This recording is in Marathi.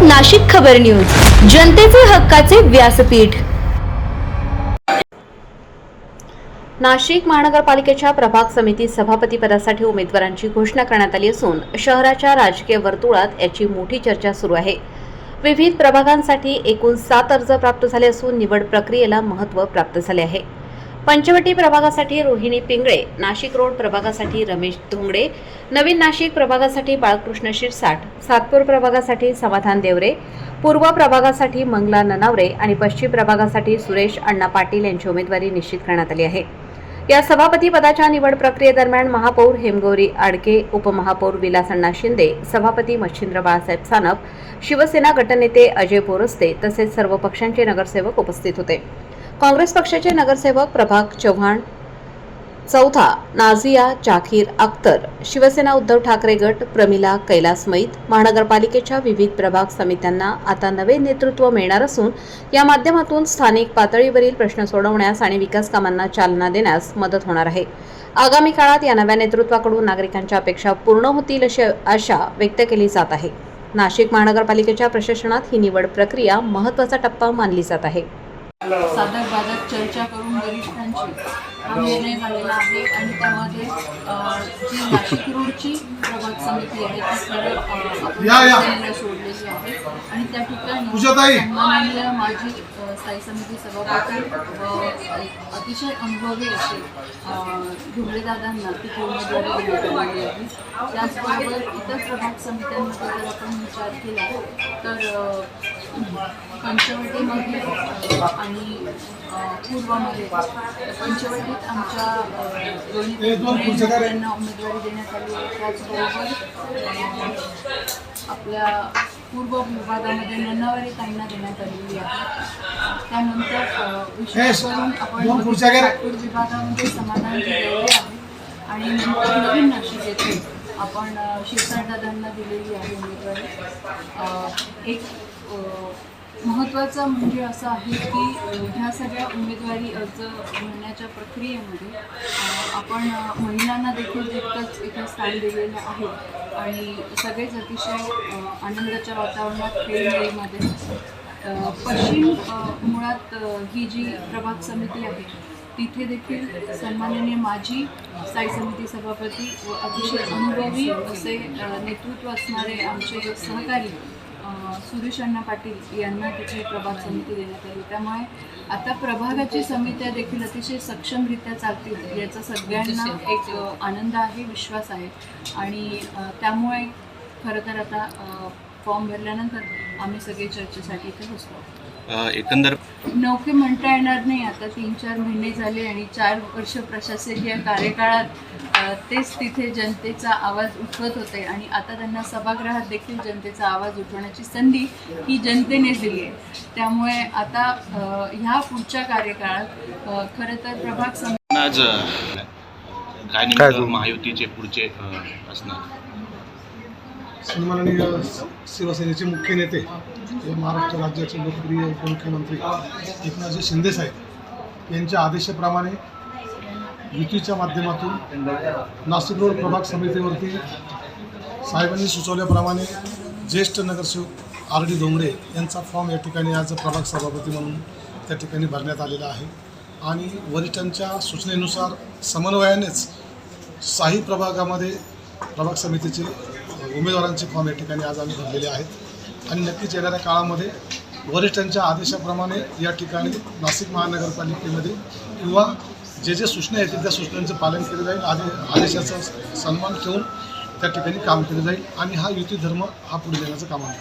नाशिक खबर न्यूज, जनतेचे हक्काचे व्यासपीठ। नाशिक महानगरपालिकेच्या प्रभाग समिती सभापती पदासाठी उमेदवारांची घोषणा करण्यात आली असून शहराच्या राजकीय वर्तुळात याची मोठी चर्चा सुरू आहे। विविध प्रभागांसाठी एकूण 7 अर्ज प्राप्त झाले असून निवड प्रक्रियेला महत्त्व प्राप्त झाले आहे। पंचवटी प्रभागासाठी रोहिणी पिंगळे, नाशिक रोड प्रभागासाठी रमेश धोंगडे, नवीन नाशिक प्रभागासाठी बाळकृष्ण शिरसाट, सातपूर प्रभागासाठी समाधान देवरे, पूर्व प्रभागासाठी मंगला ननावरे आणि पश्चिम प्रभागासाठी सुरेश अण्णा पाटील यांची उमेदवारी निश्चित करण्यात आली आहे। या सभापती पदाच्या निवड प्रक्रियेदरम्यान महापौर हेमगौरी आडके, उपमहापौर विलास अण्णा शिंदे, सभापती मच्छिंद्र बाळासाहेब सानप, शिवसेना गटनेते अजय बोरस्ते तसेच सर्व पक्षांचे नगरसेवक उपस्थित होते। काँग्रेस पक्षाचे नगरसेवक प्रभाग चव्हाण चौथा, नाझिया जाकीर अख्तर, शिवसेना उद्धव ठाकरे गट प्रमिला कैलास मैत, महानगरपालिकेच्या विविध प्रभाग समित्यांना आता नवे नेतृत्व मिळणार असून या माध्यमातून स्थानिक पातळीवरील प्रश्न सोडवण्यास आणि विकास कामांना चालना देण्यास मदत होणार आहे। आगामी काळात या नव्या नेतृत्वाकडून नागरिकांच्या अपेक्षा पूर्ण होतील अशी आशा व्यक्त केली जात आहे। नाशिक महानगरपालिकेच्या प्रशासनात ही निवड प्रक्रिया महत्त्वाचा टप्पा मानली जात आहे। साधक बाधक चर्चा करून वरिष्ठांची हा निर्णय झालेला आहे आणि त्यामध्ये जी नाशिक रोडची प्रभाग समिती आहे ती खरं आपण सोडलेली आहे आणि त्या ठिकाणी सन्माननीय माजी स्थायी समिती सभापती व अतिशय अनुभवी असे धुंगळेदादांना तिथे उमेदवारी देण्यात आलेली आहे। त्याचबरोबर इतर प्रभाग समित्यांमध्ये जर आपण विचार केला तर पंचवटीमध्ये आणि पूर्वामध्ये पंचवटीत आमच्या यांना उमेदवारी देण्यात आली आहे। त्याचबरोबर आपल्या पूर्व विभागामध्ये ननावरे ताईंना देण्यात आलेली आहे। त्यानंतर विशेष करून आपण नागपूर विभागामध्ये समाधान देवरे आहे आणि नंतर नवीन नाशिक येथे आपण शिरसाट दादांना दिलेली आहे उमेदवारी। एक महत्त्वाचं म्हणजे असं आहे की ह्या सगळ्या उमेदवारी अर्ज भरण्याच्या प्रक्रियेमध्ये आपण महिलांना देखील तितकंच इथे स्थान दिलेलं आहे आणि सगळेच अतिशय आनंदाच्या वातावरणात खेळमेळीमध्ये पश्चिम मुळात ही जी प्रभाग समिती आहे तिथे देखील सन्माननीय माजी स्थायी समिती सभापती व अतिशय अनुभवी असे नेतृत्व असणारे आमचे सहकारी सुरेश अण्णा पाटील यांना तिथे प्रभाग समिती देण्यात आली। त्यामुळे आता प्रभागाची समित्या देखील अतिशय सक्षमरित्या चालतील याचा सगळ्यांना एक आनंद आहे, विश्वास आहे आणि त्यामुळे खरं तर आता फॉर्म भरल्यानंतर आम्ही सगळे चर्चेसाठी इथे बसलो। एकंदर नौके म्हणता येणार नाही, आता 3-4 महिने झाले आणि 4 वर्ष प्रशासकीय कार्यकाळात तेच तिथे जनतेचा आवाज उठवत होते आणि आता त्यांना सभागृहात देखील जनतेचा आवाज उठवण्याची संधी ही जनतेने दिली आहे। त्यामुळे आता ह्या पुढच्या कार्यकाळात खरं तर प्रभाग समिती आज काय नेमकं महायुतीचे पुढचे असणार? सन्माननीय शिवसेनेचे मुख्य नेते व महाराष्ट्र राज्याचे लोकप्रिय उपमुख्यमंत्री एकनाथजी शिंदे साहेब यांच्या आदेशाप्रमाणे युतीच्या माध्यमातून नाशिक रोड प्रभाग समितीवरती साहेबांनी सुचवल्याप्रमाणे ज्येष्ठ नगरसेवक RD धोंगडे यांचा फॉर्म या ठिकाणी आज प्रभाग सभापती म्हणून त्या ठिकाणी भरण्यात आलेला आहे आणि वरिष्ठांच्या सूचनेनुसार समन्वयानेच 6 प्रभागामध्ये प्रभाग समितीचे उमेदवारांचे फॉर्म या ठिकाणी आज आम्ही भरलेले आहेत आणि नक्कीच येणाऱ्या काळामध्ये वरिष्ठांच्या आदेशाप्रमाणे या ठिकाणी नाशिक महानगरपालिकेमध्ये किंवा जे सूचना येतील त्या सूचनांचं पालन केलं जाईल, आदेशाचा सन्मान ठेवून त्या ठिकाणी काम केलं जाईल आणि हा युती धर्म हा पुढे नेण्याचं काम आहे।